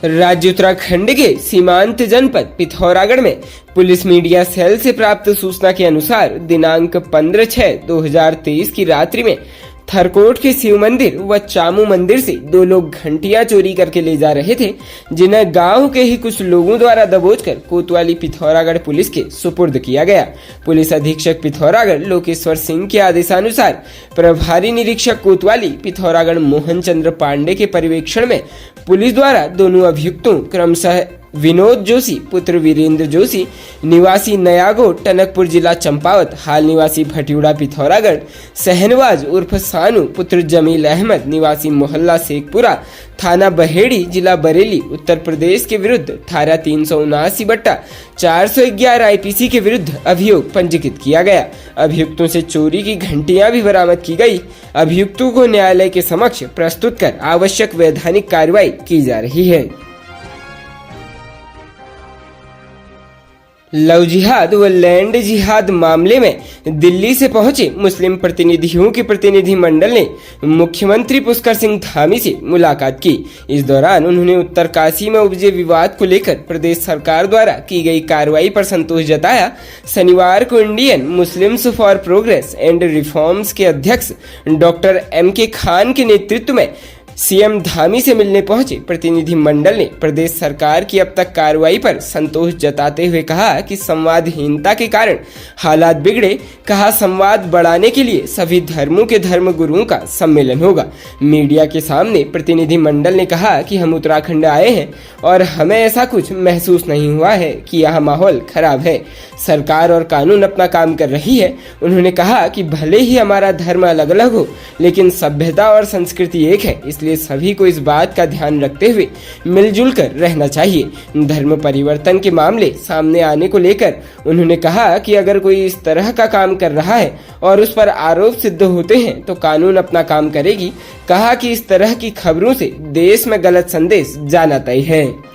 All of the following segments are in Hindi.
राज्य उत्तराखंड के सीमांत जनपद पिथौरागढ़ में पुलिस मीडिया सेल से प्राप्त सूचना के अनुसार दिनांक 15/6/2023 की रात्रि में थरकोट के शिव मंदिर व चामू मंदिर से दो लोग घंटियां चोरी करके ले जा रहे थे, जिन्हें गांव के ही कुछ लोगों द्वारा दबोचकर कोतवाली पिथौरागढ़ पुलिस के सुपुर्द किया गया। पुलिस अधीक्षक पिथौरागढ़ लोकेश्वर सिंह के आदेशानुसार प्रभारी निरीक्षक कोतवाली पिथौरागढ़ मोहन चंद्र पांडे के पर्यवेक्षण में पुलिस द्वारा दोनों अभियुक्तों क्रमशः विनोद जोशी पुत्र वीरेंद्र जोशी निवासी नयागो टनकपुर जिला चंपावत हाल निवासी भटियोड़ा पिथौरागढ़, सहनवाज उर्फ सानू पुत्र जमील अहमद निवासी मोहल्ला शेखपुरा थाना बहेड़ी जिला बरेली उत्तर प्रदेश के विरुद्ध धारा 379/411 आईपीसी के विरुद्ध अभियोग पंजीकृत किया गया। अभियुक्तों से चोरी की घंटियां भी बरामद की गई। अभियुक्तों को न्यायालय के समक्ष प्रस्तुत कर आवश्यक वैधानिक कार्रवाई की जा रही है। लव जिहाद व लैंड जिहाद मामले में दिल्ली से पहुंचे मुस्लिम प्रतिनिधियों के प्रतिनिधि मंडल ने मुख्यमंत्री पुष्कर सिंह धामी से मुलाकात की। इस दौरान उन्होंने उत्तरकाशी में उपजे विवाद को लेकर प्रदेश सरकार द्वारा की गई कार्रवाई पर संतोष जताया। शनिवार को Indian Muslims for progress and reforms के अध्यक्ष डॉक्टर MK खान के नेतृत्व में सीएम धामी से मिलने पहुंचे प्रतिनिधि मंडल ने प्रदेश सरकार की अब तक कार्रवाई पर संतोष जताते हुए कहा कि संवादहीनता के कारण हालात बिगड़े। कहा संवाद बढ़ाने के लिए सभी धर्मों के धर्म गुरुओं का सम्मेलन होगा। मीडिया के सामने प्रतिनिधि मंडल ने कहा कि हम उत्तराखंड आए हैं और हमें ऐसा कुछ महसूस नहीं हुआ है कि यहाँ माहौल खराब है। सरकार और कानून अपना काम कर रही है। उन्होंने कहा कि भले ही हमारा धर्म अलग अलग हो, लेकिन सभ्यता और संस्कृति एक है, इसलिए सभी को इस बात का ध्यान रखते हुए मिलजुल कर रहना चाहिए। धर्म परिवर्तन के मामले सामने आने को लेकर उन्होंने कहा कि अगर कोई इस तरह का काम कर रहा है और उस पर आरोप सिद्ध होते हैं तो कानून अपना काम करेगी। कहा कि इस तरह की खबरों से देश में गलत संदेश जाना तय है।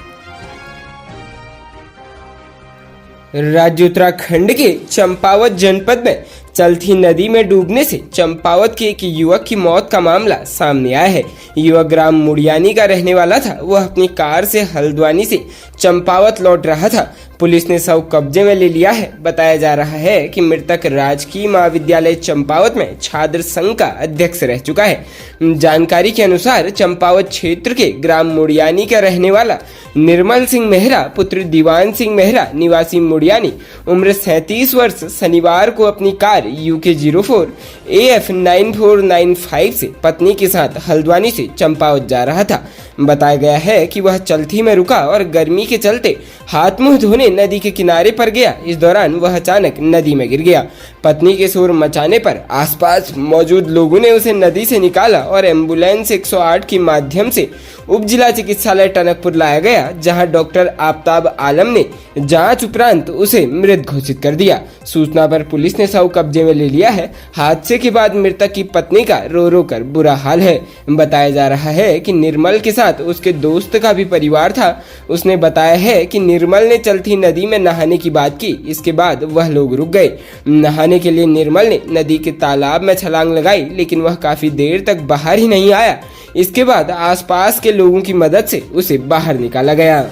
राज्य उत्तराखंड के चंपावत जनपद में चलती नदी में डूबने से चंपावत के एक युवक की मौत का मामला सामने आया है। युवक ग्राम मुड़ियानी का रहने वाला था। वह अपनी कार से हल्द्वानी से चंपावत लौट रहा था। पुलिस ने शव कब्जे में ले लिया है। बताया जा रहा है कि मृतक राजकीय महाविद्यालय चंपावत में छात्र संघ का अध्यक्ष रह चुका है। जानकारी के अनुसार चंपावत क्षेत्र के ग्राम मुड़ियानी का रहने वाला निर्मल सिंह मेहरा पुत्र दीवान सिंह मेहरा निवासी मुड़ियानी उम्र 37 वर्ष शनिवार को अपनी कार UK 04 AF 9495 से पत्नी के साथ हल्द्वानी से चंपावत जा रहा था। बताया गया है कि वह चलती में रुका और गर्मी के चलते हाथ मुंह धोने नदी के किनारे पर गया। इस दौरान वह अचानक नदी में गिर गया। पत्नी के शोर मचाने पर आसपास मौजूद लोगों ने उसे नदी से निकाला और एम्बुलेंस 108 के माध्यम से उप जिला चिकित्सालय टनकपुर लाया गया, जहां डॉक्टर आफताब आलम ने जांच उपरांत उसे मृत घोषित कर दिया। सूचना पर पुलिस ने शव कब्जे में ले लिया है। हादसे के बाद मृतक की पत्नी का रो रो कर बुरा हाल है। बताया जा रहा है कि निर्मल के साथ उसके दोस्त का भी परिवार था। उसने बताया है कि निर्मल ने चलती नदी में नहाने की बात की। इसके बाद वह लोग रुक गए। नहाने के लिए निर्मल ने नदी के तालाब में छलांग लगाई, लेकिन वह काफी देर तक बाहर ही नहीं आया। इसके बाद आसपास के लोगों की मदद से उसे बाहर निकाला गया।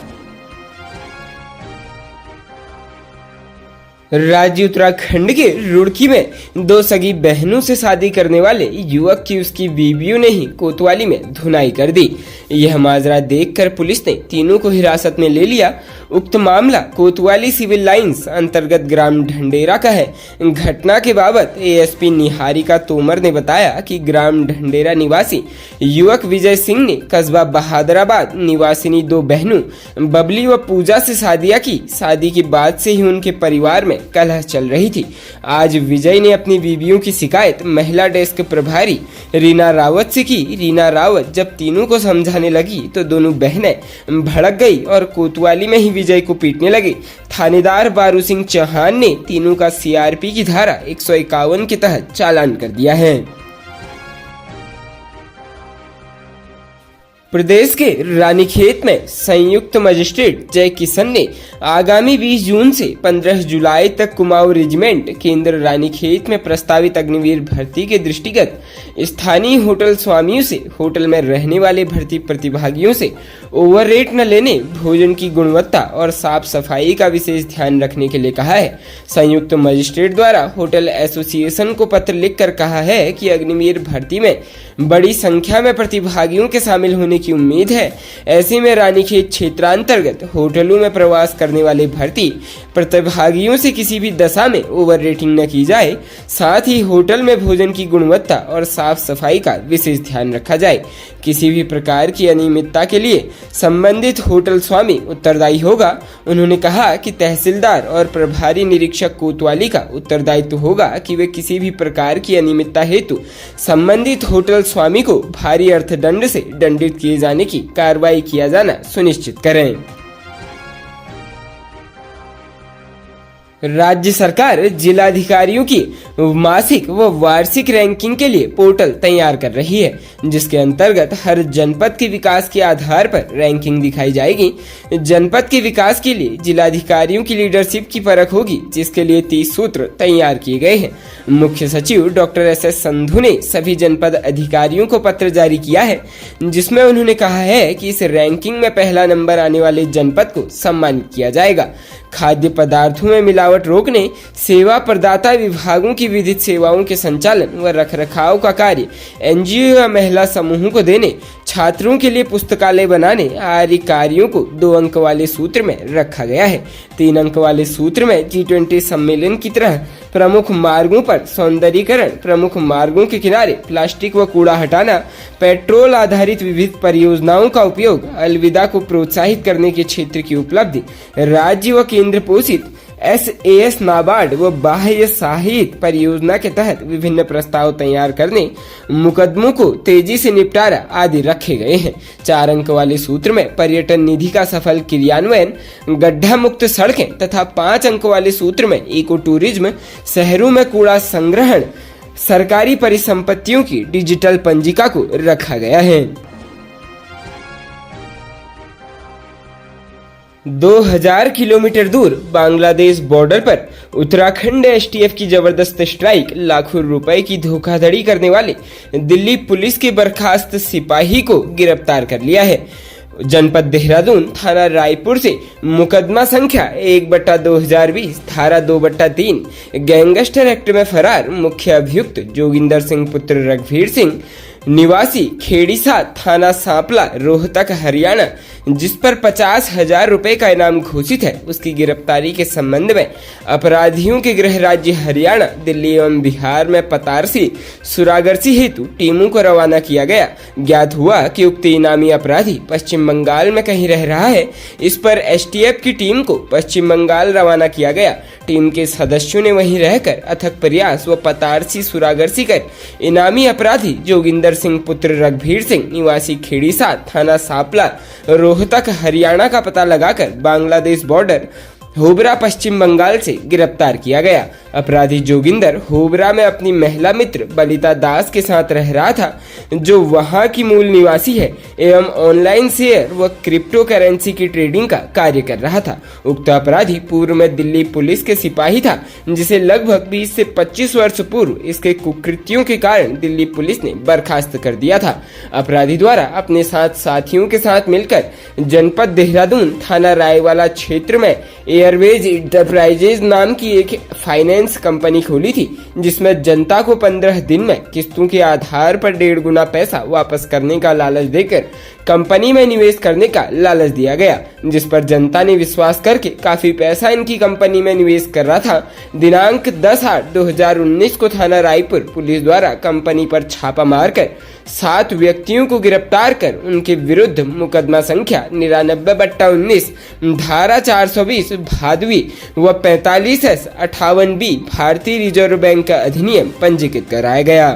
राज्य उत्तराखंड के रुड़की में दो सगी बहनों से शादी करने वाले युवक की उसकी बीवियों ने ही कोतवाली में धुनाई कर दी। यह माजरा देखकर पुलिस ने तीनों को हिरासत में ले लिया। उक्त मामला कोतवाली सिविल लाइंस अंतर्गत ग्राम ढंडेरा का है। घटना के बाबत ASP निहारिका तोमर ने बताया कि ग्राम ढंडेरा निवासी युवक विजय सिंह ने कस्बा बहादुराबाद निवासिनी दो बहनों बबली व पूजा से शादियां की। शादी के बाद से ही उनके परिवार में कलह चल रही थी। आज विजय ने अपनी बीवियों की शिकायत महिला डेस्क प्रभारी रीना रावत से की। रीना रावत जब तीनों को समझाने लगी तो दोनों बहनें भड़क गई और कोतवाली में ही विजय को पीटने लगे। थानेदार बारू सिंह चौहान ने तीनों का CRP की धारा 151 के तहत चालान कर दिया है। प्रदेश के रानीखेत में संयुक्त मजिस्ट्रेट जय किशन ने आगामी 20 जून से 15 जुलाई तक कुमाऊं रेजिमेंट केंद्र रानीखेत में प्रस्तावित अग्निवीर भर्ती के दृष्टिगत स्थानीय होटल स्वामियों से होटल में रहने वाले भर्ती प्रतिभागियों से ओवर रेट न लेने, भोजन की गुणवत्ता और साफ सफाई का विशेष ध्यान रखने के लिए कहा है। संयुक्त मजिस्ट्रेट द्वारा होटल एसोसिएशन को पत्र लिखकर कहा है कि अग्निवीर भर्ती में बड़ी संख्या में प्रतिभागियों के शामिल होने की उम्मीद है। ऐसे में रानीखेत क्षेत्रांतर्गत होटलों में प्रवास करने वाले भर्ती प्रतिभागियों से किसी भी दशा में ओवर रेटिंग न की जाए। साथ ही होटल में भोजन की गुणवत्ता और साफ सफाई का विशेष ध्यान रखा जाए। किसी भी प्रकार की अनियमितता के लिए संबंधित होटल स्वामी उत्तरदायी होगा। उन्होंने कहा कि तहसीलदार और प्रभारी निरीक्षक कोतवाली का उत्तरदायित्व होगा कि वे किसी भी प्रकार की अनियमितता हेतु संबंधित होटल स्वामी को भारी अर्थदंड से दंडित किए जाने की कार्रवाई किया जाना सुनिश्चित करें। राज्य सरकार जिलाधिकारियों की मासिक व वार्षिक रैंकिंग के लिए पोर्टल तैयार कर रही है, जिसके अंतर्गत हर जनपद के विकास के आधार पर रैंकिंग दिखाई जाएगी। जनपद के विकास के लिए जिलाधिकारियों की लीडरशिप की परख होगी, जिसके लिए 30 सूत्र तैयार किए गए हैं। मुख्य सचिव डॉक्टर SS संधू ने सभी जनपद अधिकारियों को पत्र जारी किया है, जिसमें उन्होंने कहा है कि इस रैंकिंग में पहला नंबर आने वाले जनपद को सम्मानित किया जाएगा। खाद्य पदार्थों में मिलावट रोकने, सेवा प्रदाता विभागों की विधिक सेवाओं के संचालन व रखरखाव का कार्य NGO या महिला समूहों को देने, छात्रों के लिए पुस्तकालय बनाने आदि कार्यों को 2 अंक वाले सूत्र में रखा गया है। 3 अंक वाले सूत्र में G20 सम्मेलन की तरह प्रमुख मार्गों पर सौंदर्यीकरण, प्रमुख मार्गों के किनारे प्लास्टिक व कूड़ा हटाना, पेट्रोल आधारित विविध परियोजनाओं का उपयोग, अलविदा को प्रोत्साहित करने के क्षेत्र की उपलब्धि, राज्य व केंद्र पोषित SAS नाबार्ड व बाह्य सहायता परियोजना के तहत विभिन्न प्रस्ताव तैयार करने, मुकदमों को तेजी से निपटारा आदि रखे गए हैं। 4 अंक वाले सूत्र में पर्यटन निधि का सफल क्रियान्वयन, गड्ढा मुक्त सड़कें तथा 5 अंक वाले सूत्र में इको टूरिज्म, शहरों में कूड़ा संग्रहण, सरकारी परिसंपत्तियों की डिजिटल पंजिका को रखा गया है। 2000 किलोमीटर दूर बांग्लादेश बॉर्डर पर उत्तराखंड STF की जबरदस्त स्ट्राइक, लाखों रुपए की धोखाधड़ी करने वाले दिल्ली पुलिस के बर्खास्त सिपाही को गिरफ्तार कर लिया है। जनपद देहरादून थाना रायपुर से मुकदमा संख्या 1/2020 धारा 2/3 गैंगस्टर एक्ट में फरार मुख्य अभियुक्त जोगिंदर सिंह पुत्र रघुवीर सिंह निवासी खेड़ीसा थाना सांपला रोहतक हरियाणा, जिस पर 50,000 रुपए का इनाम घोषित है, उसकी गिरफ्तारी के संबंध में अपराधियों के गृह राज्य हरियाणा, दिल्ली एवं बिहार में पतारसी सुरागर्सी हेतु टीमों को रवाना किया गया। ज्ञात हुआ कि उक्त इनामी अपराधी पश्चिम बंगाल में कहीं रह रहा है। इस पर STF की टीम को पश्चिम बंगाल रवाना किया गया। टीम के सदस्यों ने वहीं रहकर अथक प्रयास व पतारसी सुरागर्सी कर इनामी अपराधी जोगिंदर सिंह पुत्र रघुवीर सिंह निवासी खेड़ीसा थाना सांपला रोहतक हरियाणा का पता लगाकर बांग्लादेश बॉर्डर होबरा पश्चिम बंगाल से गिरफ्तार किया गया। अपराधी जोगिंदर होबरा में अपनी महिला मित्र बलिता दास के साथ रह रहा था, जो वहां की मूल निवासी है एवं ऑनलाइन शेयर व क्रिप्टो करेंसी की ट्रेडिंग का कार्य कर रहा था। उक्त अपराधी पूर्व में दिल्ली पुलिस के सिपाही था, जिसे लगभग 20 से 25 वर्ष पूर्व इसके कुकृत्यों के कारण दिल्ली पुलिस ने बर्खास्त कर दिया था। अपराधी द्वारा अपने साथियों के साथ मिलकर जनपद देहरादून थाना रायवाला क्षेत्र में एयरवेज इंटरप्राइजेज नाम की एक फाइनेंस कंपनी खोली थी, जिसमें जनता को 15 दिन में किस्तों के आधार पर 1.5 गुना पैसा वापस करने का लालच देकर कंपनी में निवेश करने का लालच दिया गया, जिस पर जनता ने विश्वास करके काफी पैसा इनकी कंपनी में निवेश कर रहा था। दिनांक 10/8/2019 को थाना रायपुर पुलिस द्वारा कंपनी पर छापा मारकर 7 व्यक्तियों को गिरफ्तार कर उनके विरुद्ध मुकदमा संख्या 99/19 धारा 420 भादवी व 45S58B भारतीय रिजर्व बैंक का अधिनियम पंजीकृत कराया गया।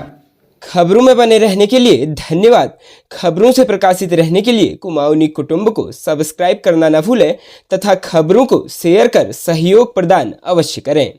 खबरों में बने रहने के लिए धन्यवाद। खबरों से प्रकाशित रहने के लिए कुमाऊनी कुटुंब को सब्सक्राइब करना न भूलें तथा खबरों को शेयर कर सहयोग प्रदान अवश्य करें।